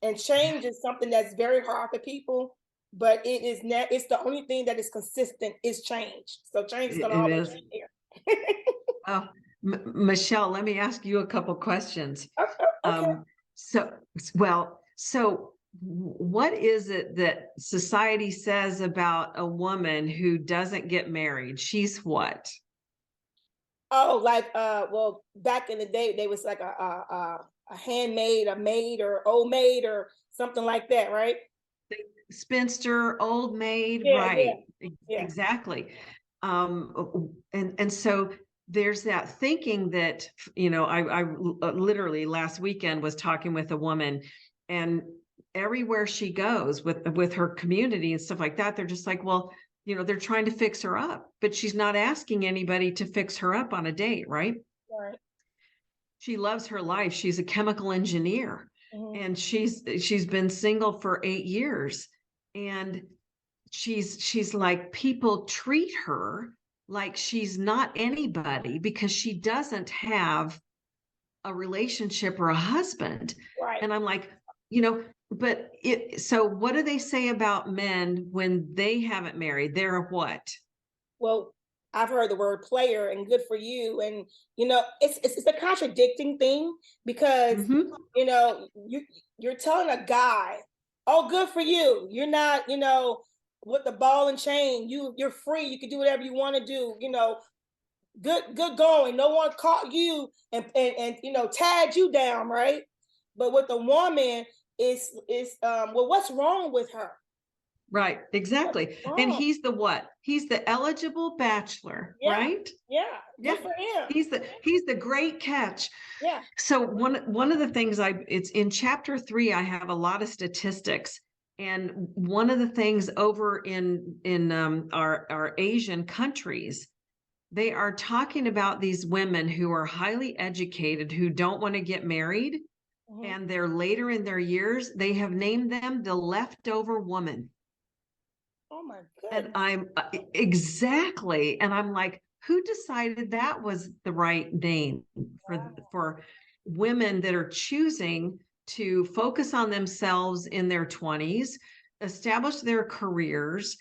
And change is something that's very hard for people, but it's the only thing that is consistent is change. So change is It gonna it always is. be there. Oh, Michelle, let me ask you a couple questions. Okay, okay. Um, so, so what is it that society says about a woman who doesn't get married? She's what? Oh, like well, back in the day, they was like a handmaid, a maid, or old maid, or something like that, right? Spinster, old maid, Yeah, yeah, right? yeah. Exactly. And so there's that thinking that, I literally last weekend was talking with a woman, and everywhere she goes with her community and stuff like that, they're just like, well, they're trying to fix her up, but she's not asking anybody to fix her up on a date, right? Right. She loves her life. She's a chemical engineer, Mhm. and she's been single for 8 years, and she's like, people treat her like she's not anybody because she doesn't have a relationship or a husband. Right. And I'm like, but so what do they say about men when they haven't married? They're what? Well, I've heard the word player and good for you, and it's a contradicting thing, because Hmm. you're telling a guy, "Oh, good for you. You're not, with the ball and chain. You're free. You can do whatever you want to do. Good going. No one caught you and tagged you down, right?" But with the woman, well, what's wrong with her? Right, What's exactly. And wrong? he's the what? He's the eligible bachelor, Yeah, right? yeah. Yeah. Good for him. He's the great catch. Yeah. So one of the things it's in chapter 3, I have a lot of statistics. And one of the things over in our Asian countries, they are talking about these women who are highly educated, who don't want to get married, Mhm. and they're later in their years, they have named them the leftover woman. Oh my And goodness. I'm exactly, and I'm like, who decided that was the right name Wow. for women that are choosing to focus on themselves in their 20s, establish their careers,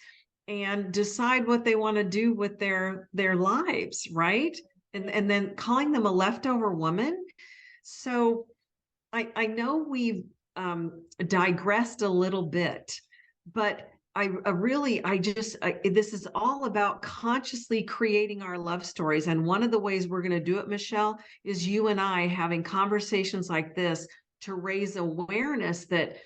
and decide what they want to do with their lives, right? and then calling them a leftover woman. So I know we've digressed a little bit, but this is all about consciously creating our love stories. And one of the ways we're going to do it, Michelle, is you and I having conversations like this to raise awareness that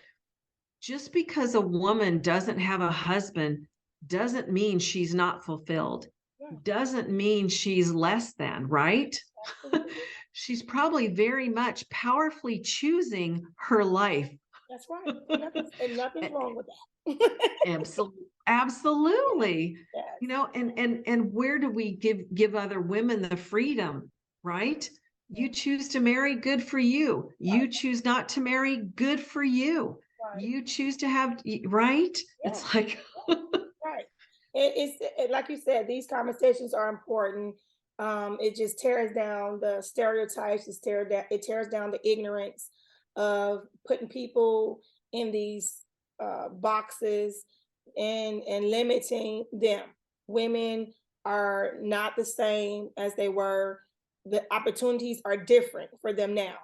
just because a woman doesn't have a husband doesn't mean she's not fulfilled, Yeah, doesn't mean she's less than, right? absolutely. She's probably very much powerfully choosing her life. That's right. And nothing's wrong with that. Absolutely, absolutely. Yes. You know, and where do we give other women the freedom, right? You choose to marry, good for you. You Right. choose not to marry, good for you. Right. You choose to have, right? Yeah. It's like, Right. Like you said, these conversations are important. It just tears down the stereotypes. It tears down the ignorance of putting people in these boxes and limiting them. Women are not the same as they were. The opportunities are different for them now,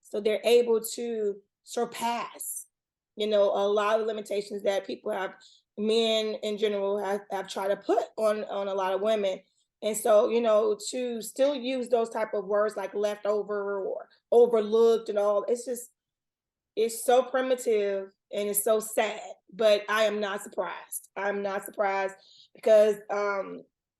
so they're able to surpass, a lot of limitations that people have, men in general have tried to put on a lot of women. And so, to still use those type of words like leftover or overlooked and all, it's so primitive and it's so sad. But I am not surprised. I'm not surprised because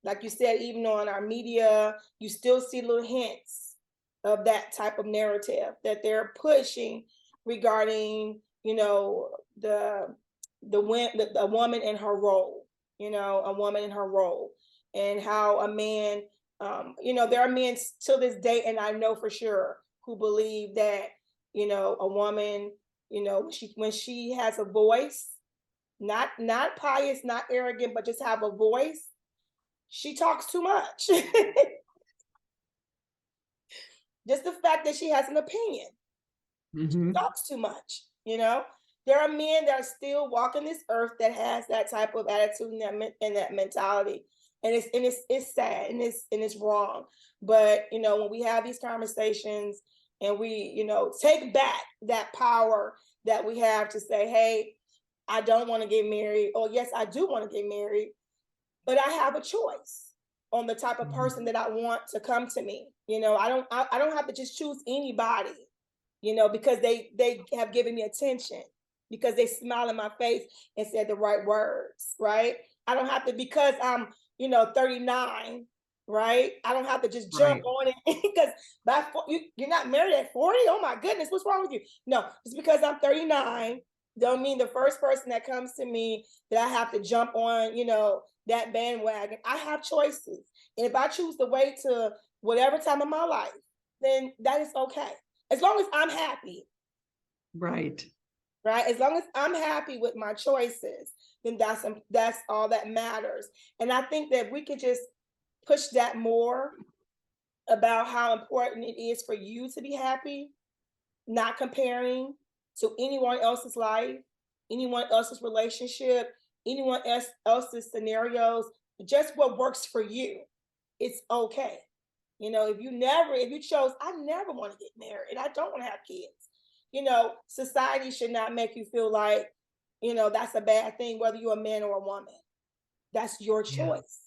like you said, even on our media, you still see little hints of that type of narrative that they're pushing regarding, the woman in her role, a woman in her role, and how a man, there are men till this day, and I know for sure, who believe that, a woman, when she has a voice, not pious, not arrogant, but just have a voice, she talks too much. Just the fact that she has an opinion, mhm, talks too much. There are men that are still walking this earth that has that type of attitude and that mentality, and it's sad and it's wrong. But when we have these conversations and we take back that power that we have to say, hey, I don't want to get married, or yes, I do want to get married, but I have a choice on the type of mhm. person that I want to come to me. I don't have to just choose anybody, because they have given me attention, because they smile in my face and said the right words, right? I don't have to, because I'm, 39, right? I don't have to just jump Right. on it because you're not married at 40. Oh my goodness, what's wrong with you? No, just because I'm 39 don't mean the first person that comes to me that I have to jump on, that bandwagon. I have choices. And if I choose to wait to whatever time of my life, then that is okay. As long as I'm happy, Right. right? As long as I'm happy with my choices, then that's all that matters. And I think that we could just push that more about how important it is for you to be happy, not comparing to anyone else's life, anyone else's relationship, else's scenarios, just what works for you. It's okay. If you chose, I never want to get married, I don't want to have kids. Society should not make you feel like, that's a bad thing, whether you're a man or a woman. That's your Yeah. choice.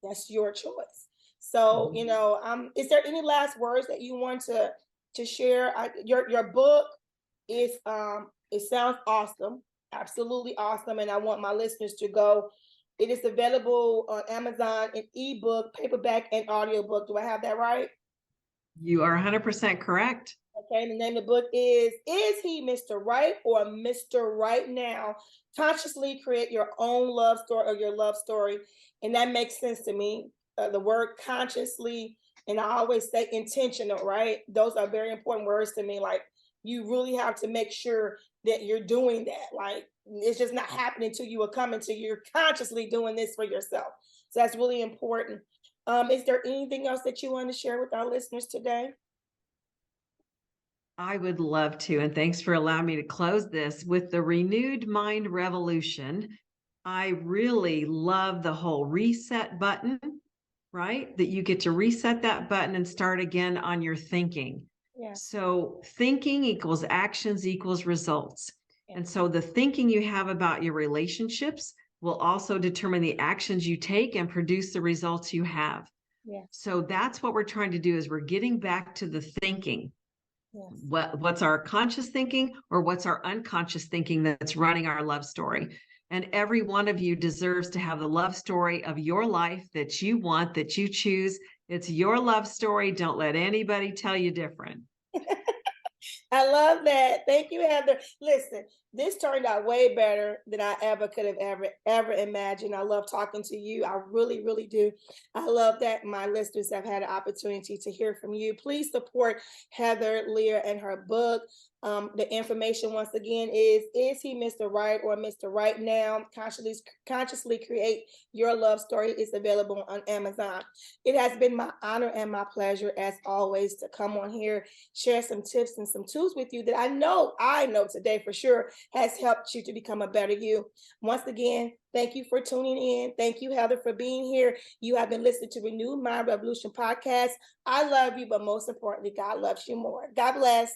That's your choice. So, Mhm. is there any last words that you want to share? Your book is it sounds awesome, absolutely awesome, and I want my listeners to go. It is available on Amazon in ebook, paperback, and audiobook. Do I have that right? You are 100% correct. Okay, the name of the book is He Mr. Right or Mr. Right Now? Consciously create your own love story or your love story. And that makes sense to me. The word consciously, and I always say intentional, right? Those are very important words to me. Like, you really have to make sure that you're doing that. Like, it's just not happening to you or coming to you. You're consciously doing this for yourself. So that's really important. Is there anything else that you want to share with our listeners today? I would love to. And thanks for allowing me to close this with the renewed mind revolution. I really love the whole reset button. right? That you get to reset that button and start again on your thinking. Yeah. So thinking equals actions equals results. Yeah. And so the thinking you have about your relationships will also determine the actions you take and produce the results you have. Yeah. So that's what we're trying to do is we're getting back to the thinking. Yes. What's our conscious thinking or what's our unconscious thinking that's running our love story? And every one of you deserves to have the love story of your life that you want, that you choose. It's your love story. Don't let anybody tell you different. I love that. Thank you, Heather. Listen, this turned out way better than I ever could have ever imagined. I love talking to you. I really, really do. I love that my listeners have had an opportunity to hear from you. Please support Heather Leah and her book. The information once again is he Mr. Right or Mr. Right Now? Consciously create your love story is available on Amazon. It has been my honor and my pleasure as always to come on here, share some tips and some tools with you that I know today for sure has helped you to become a better you. Once again, thank you for tuning in. Thank you, Heather, for being here. You have been listening to Renew My Revolution podcast. I love you, but most importantly, God loves you more. God bless.